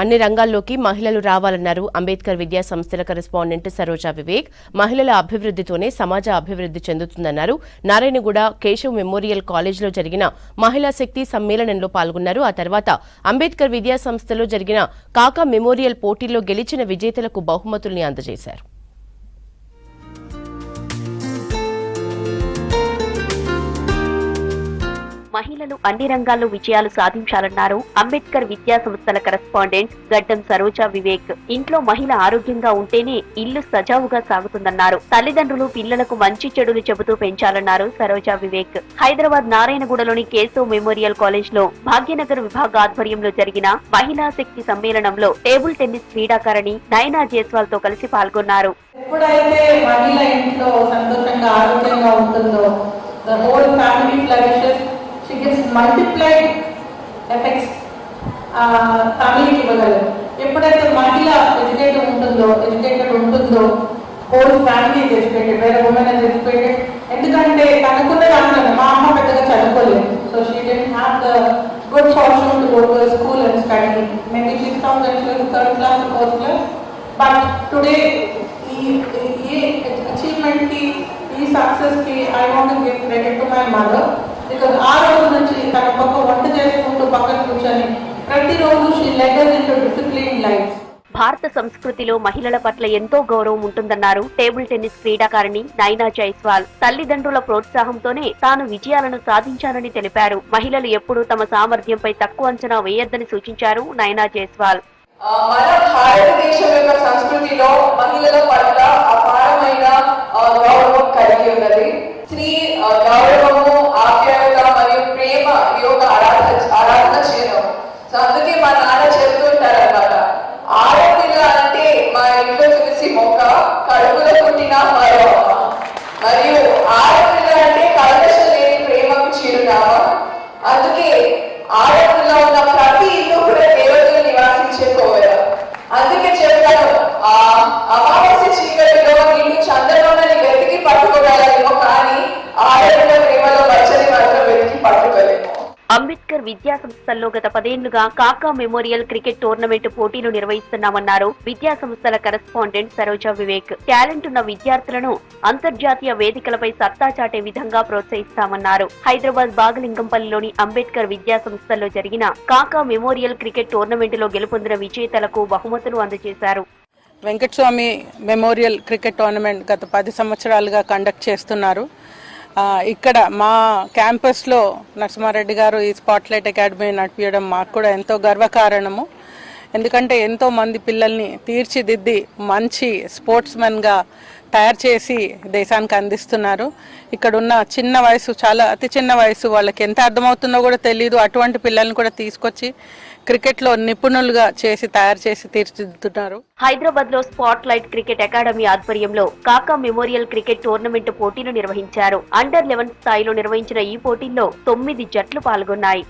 అన్ని రంగాల్లోకి మహిళలు రావాలన్నారు అంబేద్కర్ విద్యా సంస్థల కరెస్పాండెంట్ సరోజా వివేక్. మహిళల అభివృద్ధితోనే సమాజ అభివృద్ధి చెందుతుందన్నారు. నారాయణగూడ కేశవ్ మెమోరియల్ కాలేజ్లో జరిగిన మహిళా శక్తి సమ్మేళనంలో పాల్గొన్నారు. ఆ తర్వాత అంబేద్కర్ విద్యా సంస్థలో జరిగిన కాకా మెమోరియల్ పోటీల్లో గెలిచిన విజేతలకు బహుమతుల్ని అందజేశారు. మహిళలు అన్ని రంగాల్లో విజయాలు సాధించాలన్నారు అంబేద్కర్ విద్యా సంస్థల కరెస్పాండెంట్ గడ్డం సరోజా వివేక్. ఇంట్లో మహిళ ఆరోగ్యంగా ఉంటేనే ఇల్లు సజావుగా సాగుతుందన్నారు. తల్లిదండ్రులు పిల్లలకు మంచి చెడులు చెబుతూ పెంచాలన్నారు సరోజా వివేక్. హైదరాబాద్ నారాయణగూడలోని కేశవ్ మెమోరియల్ కాలేజ్ లో భాగ్యనగర్ విభాగ ఆధ్వర్యంలో జరిగిన మహిళా శక్తి సమ్మేళనంలో టేబుల్ టెన్నిస్ క్రీడాకారిణి నయనా జైస్వాల్ తో కలిసి పాల్గొన్నారు. ఎప్పుడైతే మహిళ ఇంట్లో సంతోషంగా ఆరోగ్యంగా ఉంటుందో the whole family flourishes. She gives multiplied effects ఫ్యామిలీకి ఇవ్వగలరు. ఎప్పుడైతే మహిళ ఎడ్యుకేటెడ్ ఉంటుందో హోల్ ఫ్యామిలీ ఇస్ ఎడ్యుకేటెడ్, వేరే ఉమెన్ ఇస్ ఎడ్యుకేటెడ్. ఎందుకంటే తనకున్నది అంటారు, మా అమ్మ పెద్దగా చదువుకోలేదు, so she didn't have the good fortune to go to school and study. Maybe she found that she was third class or fourth class. But today ఈ achievement కి, ఈ సక్సెస్ కి I want to give credit to my mother. Because ఆ రోజు నుంచి తన పక్క వంట చేసుకుంటూ పక్కన కూర్చొని ప్రతిరోజు she led us into disciplined lives. భారత సంస్కృతిలో మహిళల పట్ల ఎంతో గౌరవం ఉంటుందన్నారు టేబుల్ టెన్నిస్ క్రీడాకారిణి నయనా జైస్వాల్. తల్లిదండ్రుల ప్రోత్సాహంతోనే తాను విజయాలను సాధించానని తెలిపారు. మహిళలు ఎప్పుడూ తమ సామర్థ్యంపై తక్కువ అంచనా వేయొద్దని సూచించారు నయనా జైస్వాల్. మన భారతదేశం యొక్క సంస్కృతిలో మహిళల పట్ల అపారమైన గౌరవం కలిగి ఉన్నది. స్త్రీ గౌరవము, ఆప్యాయత మరియు ప్రేమ యొక్క ఆరాధన చేయడం. సో అందుకే మా నాన్న చెప్తుంటారు అన్నమాట, ఆడపిల్ల అంటే మా ఇంట్లో తులసి మొక్క, కడుపులో పుట్టిన మరో అమ్మ, మరియు ఆడపిల్ల అంటే కల్మషం లేని ప్రేమకు చిరునామా. అందుకే ఆడపిల్ల ఉన్న ప్రతి ఇల్లు కూడా దేవతలు నివాసించే కోవెల. అందుకే చెప్తాను, అమావాస్య చీకటిలో నిన్ను చందనని వెతికి పట్టుకోగలమో కానీ ఆడపిల్ల ప్రేమలో మచ్చని మాత్రం వెతికి పట్టుకోలేము. అంబేద్కర్ విద్యా సంస్థల్లో గత 10 ఏళ్లుగా కాకా మెమోరియల్ క్రికెట్ టోర్నమెంట్ పోటీలు నిర్వహిస్తున్నామన్నారు విద్యా సంస్థల కరెస్పాండెంట్ సరోజా వివేక్. టాలెంట్ ఉన్న విద్యార్థులను అంతర్జాతీయ వేదికలపై సత్తా చాటే విధంగా ప్రోత్సహిస్తామన్నారు. హైదరాబాద్ బాగలింగంపల్లిలోని అంబేద్కర్ విద్యా సంస్థల్లో జరిగిన కాకా మెమోరియల్ క్రికెట్ టోర్నమెంట్ లో గెలుపొందిన విజేతలకు బహుమతులు అందజేశారు. వెంకటస్వామి మెమోరియల్ క్రికెట్ టోర్నమెంట్ గత 10 సంవత్సరాలుగా కండక్ట్ చేస్తున్నారు. ఇక్కడ మా క్యాంపస్లో నరసింహారెడ్డి గారు ఈ స్పాట్లైట్ అకాడమీ నడిపించడం మాకు కూడా ఎంతో గర్వకారణము. ఎందుకంటే ఎంతో మంది పిల్లల్ని తీర్చిదిద్ది మంచి స్పోర్ట్స్మెన్గా తయారు చేసి దేశానికి అందిస్తున్నారు. ఇక్కడ ఉన్న చిన్న వయసు, చాలా అతి చిన్న వయసు, వాళ్ళకి ఎంత అర్థమవుతుందో కూడా తెలియదు. అటువంటి పిల్లల్ని కూడా తీసుకొచ్చి క్రికెట్లో నిపుణులుగా చేసి తయారు చేసి తీర్చిదిద్దుతున్నారు. హైదరాబాద్ లో స్పాట్ లైట్ క్రికెట్ అకాడమీ ఆధ్వర్యంలో కాకా మెమోరియల్ క్రికెట్ టోర్నమెంట్ పోటీలు నిర్వహించారు. అండర్ 11 స్థాయిలో నిర్వహించిన ఈ పోటీల్లో 9 జట్లు పాల్గొన్నాయి.